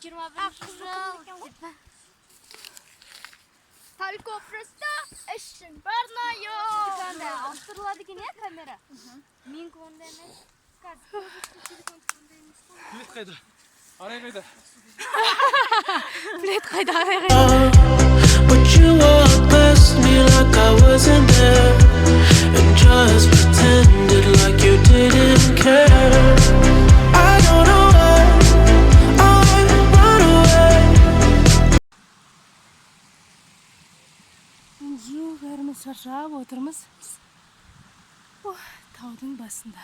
21 жыл. Только просто үшін барнайо. Ауыстырылады екен, иә, камера? Менікі онда емес. Қазір телефон онда емес. Билет қайда? Арай қайда? Билет қайда, арай қайда? But you walked past me like I wasn't there and just pretended like you didn't care. I don't know why I run away. Жоқ, бәріміз шаршап отырмыз. Таудың басында.